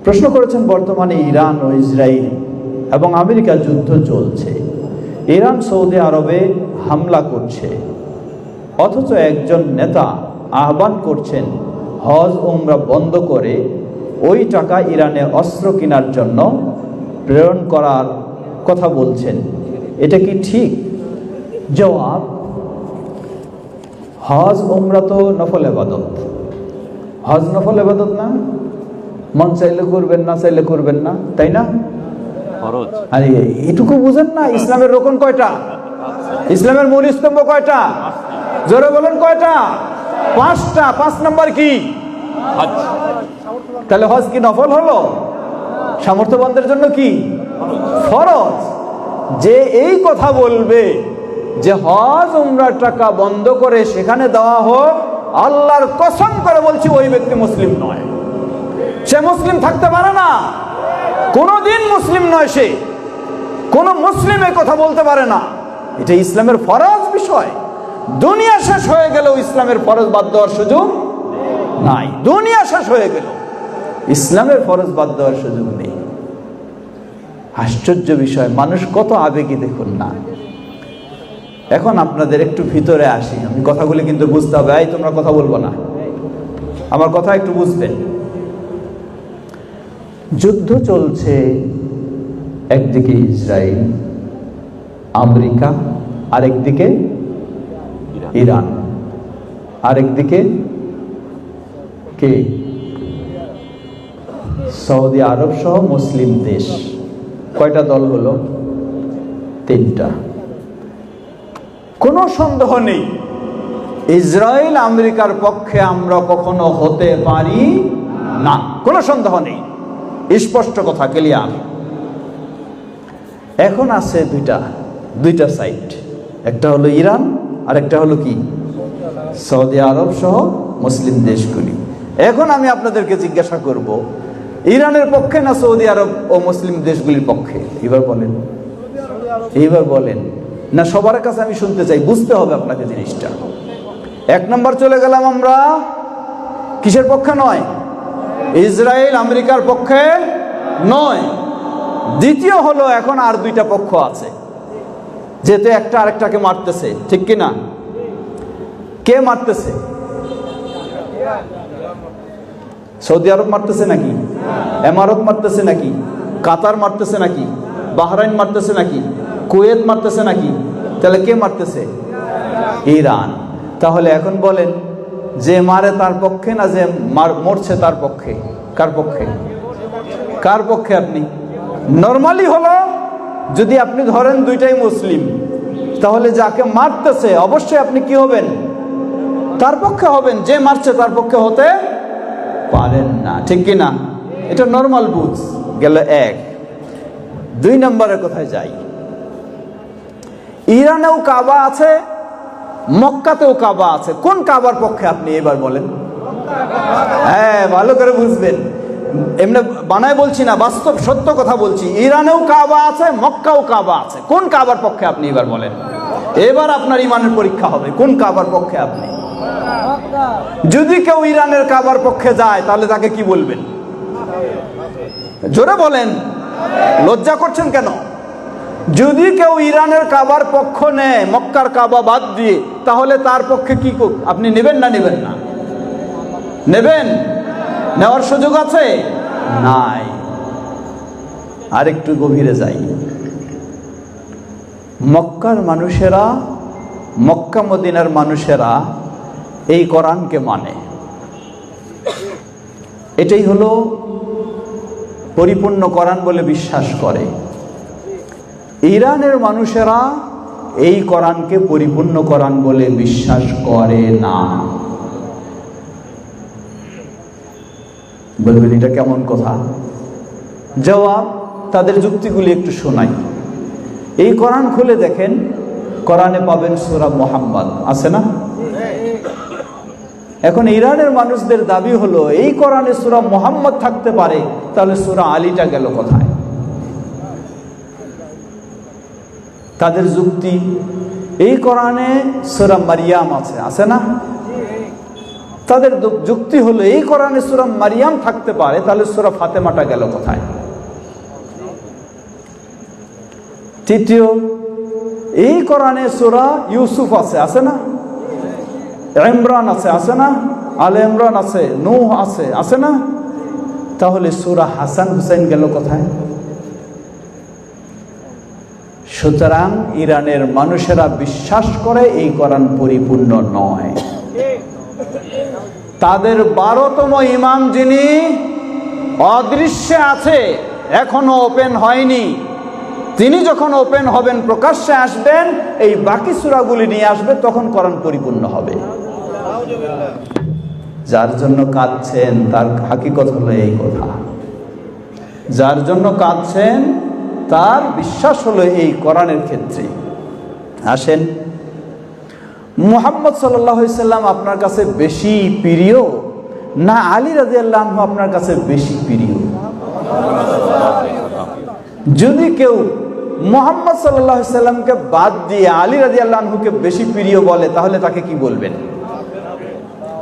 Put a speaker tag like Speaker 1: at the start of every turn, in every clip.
Speaker 1: প্রশ্ন করেছেন, বর্তমানে ইরান ও ইসরায়েল এবং আমেরিকা যুদ্ধ চলছে, ইরান সৌদি আরবে হামলা করছে, অথচ একজন নেতা আহ্বান করছেন হজ উমরা বন্ধ করে ওই টাকা ইরানে অস্ত্র কেনার জন্য প্রেরণ করার কথা বলছেন, এটা কি ঠিক? জবাব, হজ উমরা তো নফল ইবাদত। হজ নফল ইবাদত না? মন চাইলে করবেন, না চাইলে করবেন না, তাই না? আরে এটুকু বুঝেন না? ইসলামের রোকন কয়টা? ইসলামের মূল স্তম্ভ কয়টা? জোরে বলেন কয়টা? 5টা। 5 নাম্বার কি? হজ। তাহলে হজ কি নফল হলো? সামর্থ্যবানদের জন্য কি ফরজ। যে এই কথা বলবে যে হজ উমরার টাকা বন্ধ করে সেখানে দেওয়া হোক, আল্লাহর কসম করে বলছি ওই ব্যক্তি মুসলিম নয়। সে মুসলিম থাকতে পারে না, কোনদিন মুসলিম নয় সে। কোন মুসলিম এই কথা বলতে পারে না। এটা ইসলামের ফরজ বিষয়। দুনিয়া শেষ হয়ে গেলেও ইসলামের ফরজ বাদ দেওয়ার সুযোগ নাই। দুনিয়া শেষ হয়ে গেল, ইসলামের ফরজ বাদ দেওয়ার সুযোগ নেই। আশ্চর্য বিষয়, মানুষ কত আবেগী দেখুন না। এখন আপনাদের একটু ভিতরে আসি, আমি কথাগুলি কিন্তু বুঝতে হবে। এই তোমরা কথা বলবো না, আমার কথা একটু বুঝবেন। যুদ্ধ চলছে, একদিকে ইসরায়েল আমেরিকা, আরেকদিকে ইরান, আরেকদিকে কে? সৌদি আরব সহ মুসলিম দেশ। কয়টা দল হলো? 3টা। কোনো সন্দেহ নেই, ইসরায়েল আমেরিকার পক্ষে আমরা কখনো হতে পারি না, কোনো সন্দেহ নেই, স্পষ্ট কথা, ক্লিয়ার। এখন আছে দুইটা সাইড, একটা হলো ইরান আর একটা হলো কি? সৌদি আরব সহ মুসলিম দেশগুলি। এখন আমি আপনাদেরকে জিজ্ঞাসা করব, ইরানের পক্ষে না সৌদি আরব ও মুসলিম দেশগুলির পক্ষে? এইবার বলেন না, সবার কাছে আমি শুনতে চাই, বুঝতে হবে আপনাকে জিনিসটা। 1 নম্বর চলে গেলাম আমরা কিসের পক্ষে নয়? ইসরায়েল আমেরিকার পক্ষে নয়। দ্বিতীয় হলো, এখন আর 2টা পক্ষ আছে, যেহেতু একটা আরেকটাকে মারতেছে, ঠিক কি না? কে মারতেছে? সৌদি আরব মারতেছে নাকি? এমারত মারতেছে নাকি? কাতার মারতেছে নাকি? বাহরাইন মারতেছে নাকি? কুয়েত মারতেছে নাকি? তাহলে কে মারতেছে? ইরান। তাহলে এখন বলেন, যে মারে তার পক্ষে না যে মরছে তার পক্ষে? কার পক্ষে? কার পক্ষে আপনি? নরমালি হলো, যদি আপনি ধরেন 2টাই মুসলিম, তাহলে যাকে মারতেছে অবশ্যই আপনি কি হবেন? তার পক্ষে হবেন। যে মারছে তার পক্ষে হতে পারেন না, ঠিক কি না? এটা নরমাল বুঝ গেল 1। 2 নম্বরের কথায় যাই। ইরানেও কাবা আছে, মক্কাতেও কাবা আছে। কোন কাবার পক্ষে আপনি এবার বলেন? হ্যাঁ, ভালো করে বুঝবেন, এমনি বানায় বলছি না, বাস্তব সত্য কথা বলছি। ইরানেও কাবা আছে, মক্কাও কাবা আছে। কোন কাবার পক্ষে আপনি এবার বলেন? এবার আপনার ইমানের পরীক্ষা হবে, কোন কাবার পক্ষে আপনি। যদি কেউ ইরানের কাবার পক্ষে যায় তাহলে তাকে কি বলবেন? জোরে বলেন, লজ্জা করছেন কেন? যদি কেউ ইরানের কাবার পক্ষ নেয়, মক্কার কাবা বাদ দিয়ে, তাহলে তার পক্ষে কি আপনি নেবেন না নেবেন না? নেবেন? নেওয়ার সুযোগ আছে? নাই। আর একটু গভীরে যাই। মক্কার মানুষেরা, মক্কা মদিনার মানুষেরা এই কোরআনকে মানে, এটাই হলো পরিপূর্ণ কোরআন বলে বিশ্বাস করে। ইরানের মানুষেরা এই কোরআনকে পরিপূর্ণ কোরআন বলে বিশ্বাস করে না। বলবেন এটা কেমন কথা? জবাব, তাদের যুক্তিগুলি একটু শোনাই। এই কোরআন খুলে দেখেন, কোরআনে পাবেন সূরা মুহাম্মদ, আছে না? এখন ইরানের মানুষদের দাবি হলো, এই কোরআনে সূরা মুহাম্মদ থাকতে পারে, তাহলে সূরা আলীটা গেল কোথায়? তাদের যুক্তি, এই কোরআনে সূরা মারিয়াম আছে, আছে না? তাদের যুক্তি হলো এই কোরআনে সূরা মারিয়াম থাকতে পারে, তাহলে সূরা ফাতেমাটা গেল কোথায়? তৃতীয়, এই কোরআনে সূরা ইউসুফ আছে না? ইমরান আছে না? আলে ইমরান আছে, নূহ আছে না? তাহলে সূরা হাসান হুসাইন গেল কোথায়? সুতরাং ইরানের মানুষেরা বিশ্বাস করে এই কোরআন পরিপূর্ণ নয়। তাদের 12তম ইমাম যিনি অদৃশ্যে আছে, এখনো ওপেন হয়নি, তিনি যখন ওপেন হবেন, প্রকাশ্যে আসবেন, এই বাকি সূরাগুলি নিয়ে আসবে, তখন কোরআন পরিপূর্ণ হবে। যার জন্য কাঁদছেন তার হাকিকত হলো এই কথা, যার জন্য কাঁদছেন তার বিশ্বাস হলো এই কোরআনের ক্ষেত্রে। আসেন, মুহাম্মদ সাল্লাল্লাহু আলাইহি সাল্লাম আপনার কাছে বেশি প্রিয় না আলী রাদিয়াল্লাহু আনহু আপনার কাছে বেশি প্রিয়? যদি কেউ মুহাম্মদ সাল্লাল্লাহু আলাইহি সাল্লামকে বাদ দিয়ে আলী রাদিয়াল্লাহু আনহুকে বেশি প্রিয় বলে, তাহলে তাকে কি বলবেন?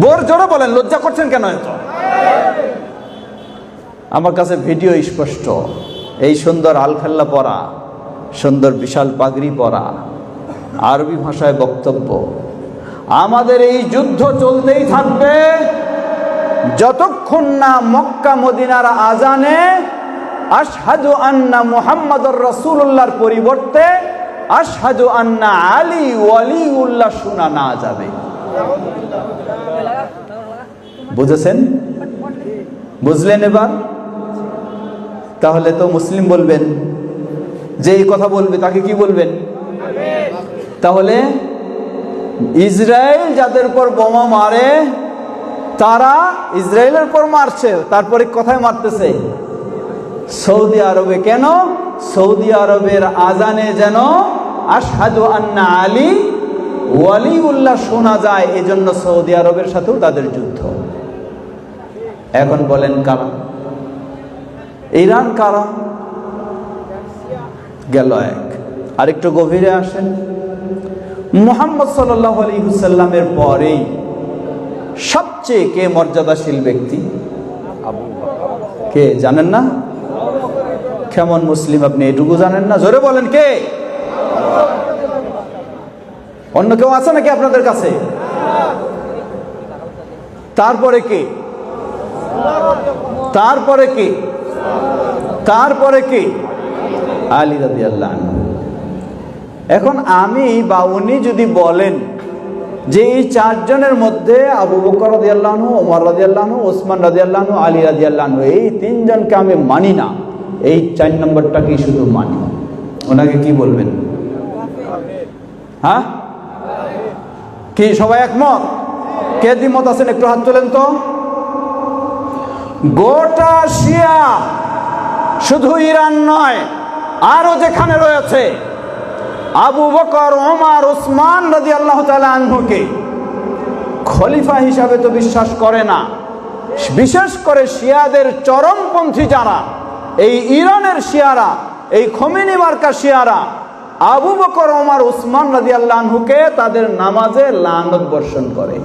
Speaker 1: বোর জোরে বলেন, লজ্জা করছেন কেন এত? আমার কাছে ভিডিও স্পষ্ট, এই সুন্দর আলখাল্লা পরা, সুন্দর বিশাল পাগড়ি পরা, আরবি ভাষায় বক্তব্য। আমাদের এই যুদ্ধ চলতেই থাকবে যতক্ষণ না মক্কা মদিনার আজানে আশহাদু আন্না মুহাম্মাদুর রাসূলুল্লাহর পরিবর্তে আশহাদু আন্না আলী ওয়ালিউল্লাহ শোনা না যাবে। বুঝেছেন? বুঝলেন এবার? তাহলে তো মুসলিম বলবেন, যে এই কথা বলবে তাকে কি বলবেন? তাহলে ইসরায়েল যাদের উপর বোমা মারে, তারা ইসরায়েলের উপর মারছে, তারপরে কোথায় মারতেছে? সৌদি আরবে। কেন? সৌদি আরবের আজানে যেন আশহাদু আন্না আলী ওয়ালিউল্লাহ শোনা যায়, এজন্য সৌদি আরবের সাথেও তাদের যুদ্ধ। এখন বলেন কারা? ইরান কারা? গেল এক। আরেকটু গভীরে আসেন, মুহাম্মদ সাল্লাল্লাহু আলাইহি ওয়াসাল্লামের পরেই সবচেয়ে কে মর্যাদাশীল ব্যক্তি? কে জানেন না? কেমন মুসলিম আপনি, এটুকু জানেন না? জোরে বলেন, কে? অন্য কেউ আছে নাকি আপনাদের কাছে? তারপরে কে? তারপরে কে? তারপরে কে? আলী রাদিয়াল্লাহু আনহু। এখন আমি বা উনি যদি বলেন যে এই চারজনের মধ্যে আবু বকর রাদিয়াল্লাহু আনহু, ওমর রাদিয়াল্লাহু আনহু, ওসমান রাদিয়াল্লাহু আনহু, আলী রাদিয়াল্লাহু আনহু, এই তিনজনকে আমি মানি না, এই 4 নম্বরটাকেই শুধু মানি, ওনাকে কি বলবেন? হ্যাঁ, কি সবাই একমত? কে দ্বিমত আছেন একটু হাত তোলেন তো। গোটা শিয়া, শুধু ইরান নয়, আরো যেখানে রয়েছে, আবু বকর, ওমর, ওসমান রাদিয়াল্লাহু তাআলা আনহুকে খলিফা হিসাবে তো বিশ্বাস করে না। বিশেষ করে শিয়াদের চরমপন্থী যারা, এই ইরানের শিয়ারা, এই খোমেনি মার্কা শিয়ারা আবু বকর, ওমর, ওসমান রাদিয়াল্লাহু আনহুকে তাদের নামাজে লানত বর্ষণ করে।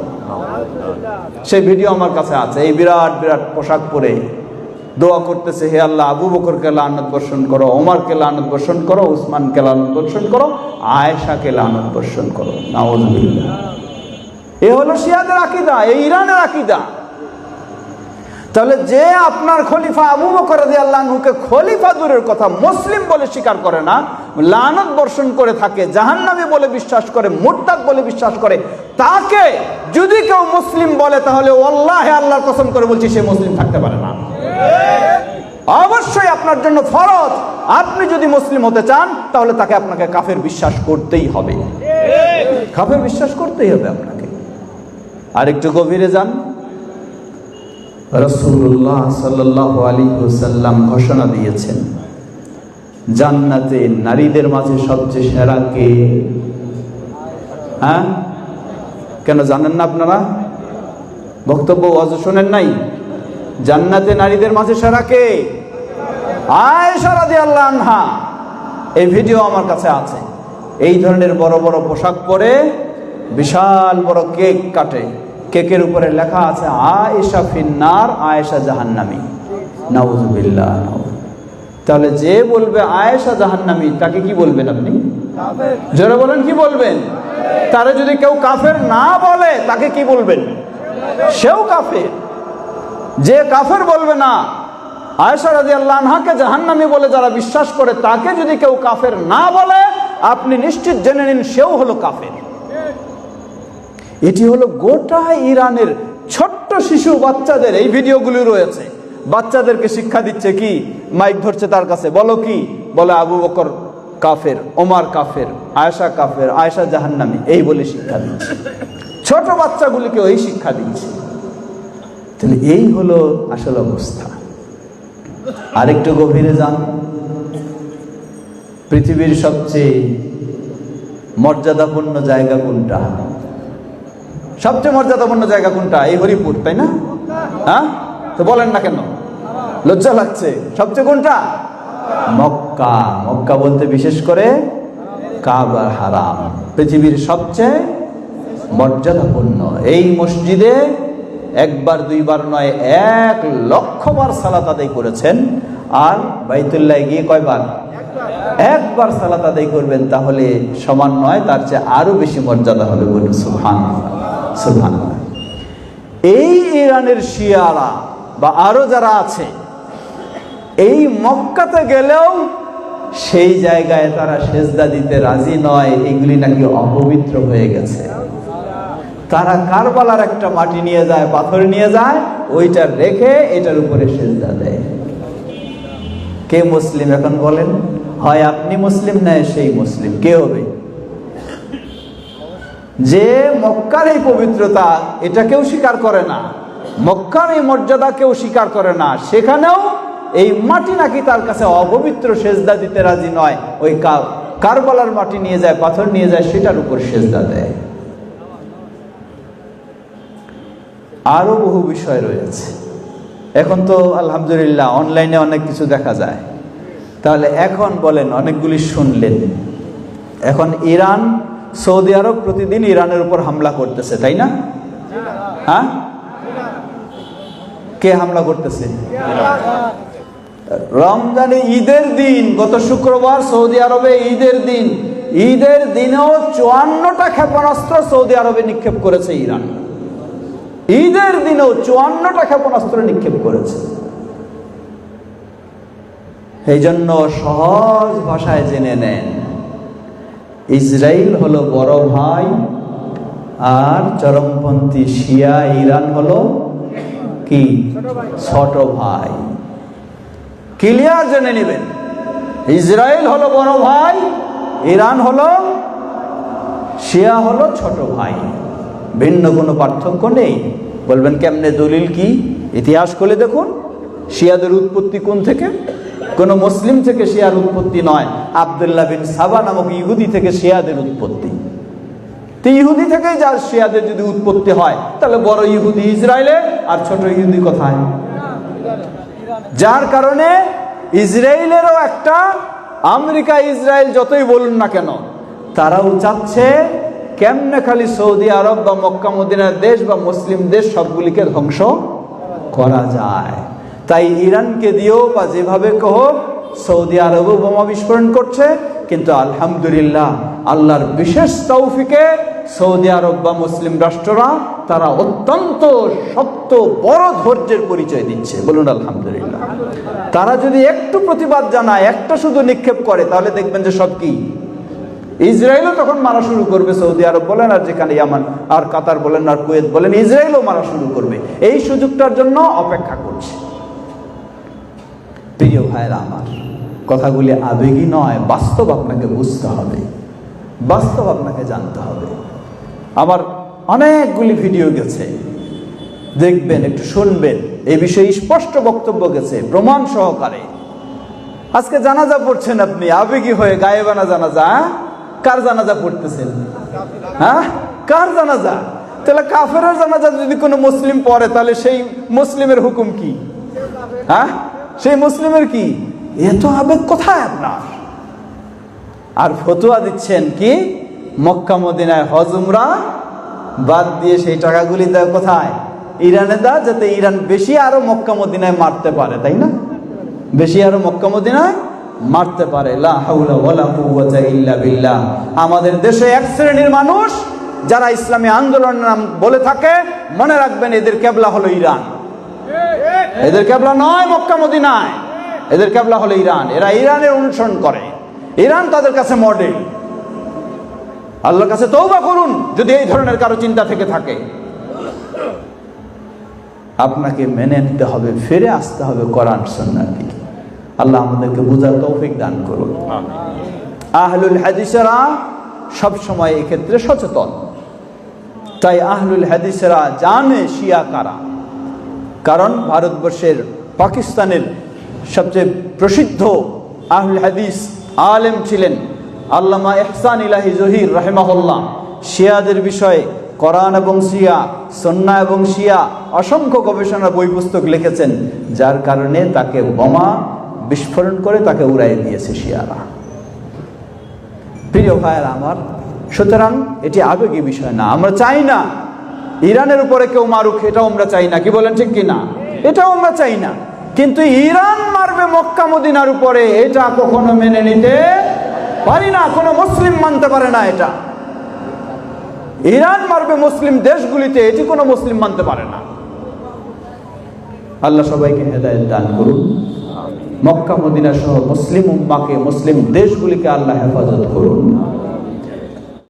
Speaker 1: সেই ভিডিও আমার কাছে আছে। এই বিরাট বিরাট পোশাক পরে দোয়া করতেছে, হে আল্লাহ, আবু বকরকে লানত বর্ষণ করো, ওমরকে লানত বর্ষণ করো, উসমানকে লানত বর্ষণ করো, আয়েশাকে লানত বর্ষণ করো। নাউযুবিল্লাহ। এ হলো শিয়াদের আকীদা, এই ইরানের আকীদা। তাহলে যে আপনার খলিফা আবু বকর রাদিয়াল্লাহু আনহুকে খলিফা দূরের কথা মুসলিম বলে স্বীকার করে না, লানত বর্ষণ করে থাকে, জাহান্নামী বলে বিশ্বাস করে, মুরতাদ বলে বিশ্বাস করে, তাকে যদি কেউ মুসলিম বলে, তাহলে ওয়াল্লাহি আল্লাহর কসম করে বলছি, সে মুসলিম থাকতে পারে না। অবশ্যই আপনার জন্য ফরজ, আপনি যদি মুসলিম হতে চান, তাহলে তাকে আপনাকে কাফের বিশ্বাস করতেই হবে। কাফের বিশ্বাস করতেই হবে আপনাকে। আরেকটু গভীরে যান, রাসূলুল্লাহ সাল্লাল্লাহু আলাইহি ওয়াসাল্লাম ঘোষণা দিয়েছেন, জান্নাতে নারীদের মাঝে সবচেয়ে সেরা কে? হ্যাঁ, কেন জানেন না আপনারা? বক্তব্য ওয়াজ শোনেন নাই? জান্নাতে নারীদের মাঝে সেরা কে? আয়েশা রাদিয়াল্লাহু আনহা। এই ভিডিও আমার কাছে আছে। এই ধরনের বড় বড় পোশাক পরে বিশাল বড় কেক কাটে। কেকের উপরে লেখা আছে আয়েশা ফিন্নার, আয়েশা জাহান্নামী। নাউযুবিল্লাহ। তাহলে যে বলবে আয়েশা জাহান্নামী তাকে কি বলবেন আপনি? জোরে বলেন, কি বলবেন? তারে যদি কেউ কাফের না বলে তাকে কি বলবেন? সেও কাফের। যে কাফের বলবে না, আয়েশা রাদিয়াল্লাহু আনহাকে জাহান্নামী বলে যারা বিশ্বাস করে, তাকে যদি কেউ কাফের না বলে আপনি নিশ্চিত জেনে নিন সেও হলো কাফের। এটি হলো গোটা ইরানের ছোট্ট শিশু বাচ্চাদের এই ভিডিওগুলি রয়েছে। বাচ্চাদেরকে শিক্ষা দিচ্ছে কি, মাইক ধরছে তার কাছে, বলো কি, বলে আবু বকর কাফের, ওমর কাফের, আয়েশা কাফের, আয়েশা জাহান্নামী, এই বলে শিক্ষা দিচ্ছে। ছোট বাচ্চাগুলিকে ওই শিক্ষা দিচ্ছে। তাহলে এই হলো আসল অবস্থা। আরেকটু গভীরে যান, পৃথিবীর সবচেয়ে মর্যাদাপূর্ণ জায়গা কোনটা? সবচেয়ে মর্যাদাপূর্ণ জায়গা কোনটা? এই হরিপুর, তাই না? হ্যাঁ, তো বলেন না কেন, লজ্জা লাগছে? সবচেয়ে কোনটা? মক্কা। মক্কা বলতে বিশেষ করে কাবা হারাম, পৃথিবীর সবচেয়ে মর্যাদাপূর্ণ। এই মসজিদে একবার দুইবার নয়, 1,00,000 বার সালাত আদায় করেছেন। আর বাইতুল্লাহ গিয়ে কয়বার? একবার সালাত আদায় করবেন, তাহলে সমান নয়, তার চেয়ে আরো বেশি মর্যাদা হবে। বলুন সুবহানাল্লাহ, সুবহানাল্লাহ। এই ইরানের শিয়ারা বা আরো যারা আছে, এই মক্কাতে গেলেও সেই জায়গায় তারা সেজদা দিতে রাজি নয়। এগুলি নাকি অপবিত্র হয়ে গেছে। তারা কারবালার একটা মাটি নিয়ে যায়, পাথর নিয়ে যায়, ওইটা রেখে এটার উপরে সেজদা দেয়। কে মুসলিম এখন বলেন? হয় আপনি মুসলিম, না সেই মুসলিম। কে হবে? যে মক্কার এই পবিত্রতা এটা কেউ স্বীকার করে না, মক্কার এই মর্যাদা কেউ স্বীকার করে না, সেখানেও এই মাটি নাকি তার কাছে অপবিত্র, সেজদা দিতে রাজি নয়। ওই কারবালার মাটি নিয়ে যায়, পাথর নিয়ে যায়, সেটার উপর সেজদা দেয়। আরো বহু বিষয় রয়েছে। এখন তো আলহামদুলিল্লাহ অনলাইনে অনেক কিছু দেখা যায়। তাহলে এখন বলেন, অনেকগুলি শুনলেন, এখন ইরান, সৌদি আরব প্রতিদিন ইরানের উপর হামলা করতেছে, তাই না? হ্যাঁ, কে হামলা করতেছে? রমজানে ঈদের দিন, গত শুক্রবার সৌদি আরবে ঈদের দিন, ঈদের দিনেও 54টা ক্ষেপণাস্ত্র সৌদি আরবে নিক্ষেপ করেছে ইরান। ঈদের দিনেও 54টা ক্ষেপণাস্ত্র নিক্ষেপ করেছে। এই জন্য সহজ ভাষায় জেনে নেন, ইসরায়েল হলো বড় ভাই, আর চরমপন্থী শিয়া ইরান হলো কি? ছোট ভাই। ক্লিয়ার জেনে নেবেন, ইসরায়েল হলো বড় ভাই, ইরান হলো, শিয়া হলো ছোট ভাই। ভিন্ন কোনো পার্থক্য নেই। বলবেন কেমনে? দলিল কি? ইতিহাস খুলে দেখুন। শিয়াদের উৎপত্তি কোন থেকে? কোন মুসলিম থেকে শিয়ার উৎপত্তি নয়, আব্দুল্লাহ বিন সাবা নামক ইহুদি থেকে শিয়াদের উৎপত্তি। তো ইহুদি থেকেই যার শিয়াদের যদি উৎপত্তি হয়, তাহলে বড় ইহুদি ইসরায়েলে, আর ছোট ইহুদি কোথায়? যার কারণে ইসরায়েলেরও একটা, আমেরিকা ইসরায়েল যতই বলুন না কেন, তারাও চাচ্ছে কেমনে খালি সৌদি আরব বা মক্কা মদিনার দেশ বা মুসলিম দেশ সবগুলিকে ধ্বংস করা যায়। তাই ইরানকে দিয়েও বা যেভাবে হোক সৌদি আরবও বোমা বিস্ফোরণ করছে। কিন্তু আলহামদুলিল্লাহ, আল্লাহর বিশেষ তৌফিকে সৌদি আরব বা মুসলিম রাষ্ট্ররা তারা অত্যন্ত শক্ত বড় ধৈর্যের পরিচয় দিচ্ছে। বলুন আলহামদুলিল্লাহ। তারা যদি একটু প্রতিবাদ জানায়, একটা শুধু নিক্ষেপ করে, তাহলে দেখবেন যে সব কি, ইসরায়েলও তখন মারা শুরু করবে। সৌদি আরব বলেন, আর যেখানে ইয়ামান আর কাতার বলেন আর কুয়েত বলেন, ইসরায়েলও মারা শুরু করবে। এই সুযোগটার জন্য অপেক্ষা করছে। প্রিয় ভাইরা আমার, কথাগুলি আবেগী নয়, বাস্তব আপনাকে বুঝতে হবে, বাস্তব আপনাকে জানতে হবে। আমার অনেকগুলি ভিডিও গেছে, দেখবেন, একটু শুনবেন, এই বিষয়ে স্পষ্ট বক্তব্য গেছে প্রমাণ সহকারে। আজকে জানাজা পড়ছেন আপনি আবেগী হয়ে, গায়েবানা জানাজা। কার জানাজা পড়তেছেন? হ্যাঁ, কার জানাজা? তাহলে কাফেরের জানাজা যদি কোনো মুসলিম পড়ে, তাহলে সেই মুসলিমের হুকুম কি? হ্যাঁ, সেই মুসলিমের কি? এত আবেগ কোথায় আপনার? আর ফতোয়া দিচ্ছেন কি মক্কা মদিনায় হজ উমরা বাদ দিয়ে সেই টাকাগুলি দাও কোথায়? ইরানে দাও, যাতে ইরান বেশি আরো মক্কা মদিনায় মারতে পারে, তাই না? বেশি আরো মক্কা মদিনায় মারতে পারে। লা হাওলা ওয়ালা কুওয়াতা ইল্লা বিল্লাহ। আমাদের দেশে এক শ্রেণীর মানুষ যারা ইসলামী আন্দোলন নাম বলে থাকে, মনে রাখবেন এদের কেবলা হলো ইরান। এদের কেবলা নয় মক্কা মদিনায়, এদের কেবলা হলো ইরান। এরা ইরানের অনুসরণ করে, ইরান তাদের কাছে মডেল। আল্লাহর কাছে তওবা করুন যদি এই ধরনের কারো চিন্তা থেকে থাকে। আপনাকে মেনে নিতে হবে, ফিরে আসতে হবে কোরআন সুন্নাহর দিকে। আল্লাহ আমাদেরকে বুঝার তৌফিক দান করুন। আহলুল হাদিসেরা সব সময় এই ক্ষেত্রে সচেতন। তাই আহলুল হাদিসেরা জানে শিয়া কারা। কারণ ভারতবর্ষের পাকিস্তানের সবচেয়ে প্রসিদ্ধ আহলুল হাদিস আলেম ছিলেন আল্লামা ইহসান ইলাহি জহির রাহিমাহুল্লাহ। শিয়াদের বিষয়ে কোরআন এবং শিয়া, সুন্নাহ এবং শিয়া অসংখ্য গবেষণা বই পুস্তক লিখেছেন, যার কারণে তাকে বোমা বিস্ফোরণ করে তাকে উড়াই দিয়েছে শিয়ারা। প্রিয় ভাইয়েরা আমার, সুতরাং এটি আবেগী বিষয় না। আমরা চাই না ইরানের উপরে কেউ মারুক, এটাও আমরা চাই না। কি বলেন, ঠিক কিনা? এটাও আমরা চাই না। কিন্তু ইরান মারবে মক্কা মদিনার উপরে, এটা কখনো মেনে নিতে পারি না। কোনো মুসলিম মানতে পারে না এটা। ইরান মারবে মুসলিম দেশগুলিতে, এটি কোনো মুসলিম মানতে পারে না। আল্লাহ সবাইকে হেদায়েত দান করুন। মক্কা মদিনা সহ মুসলিম উম্মাহকে, মুসলিম দেশগুলিকে আল্লাহ হেফাজত করুন।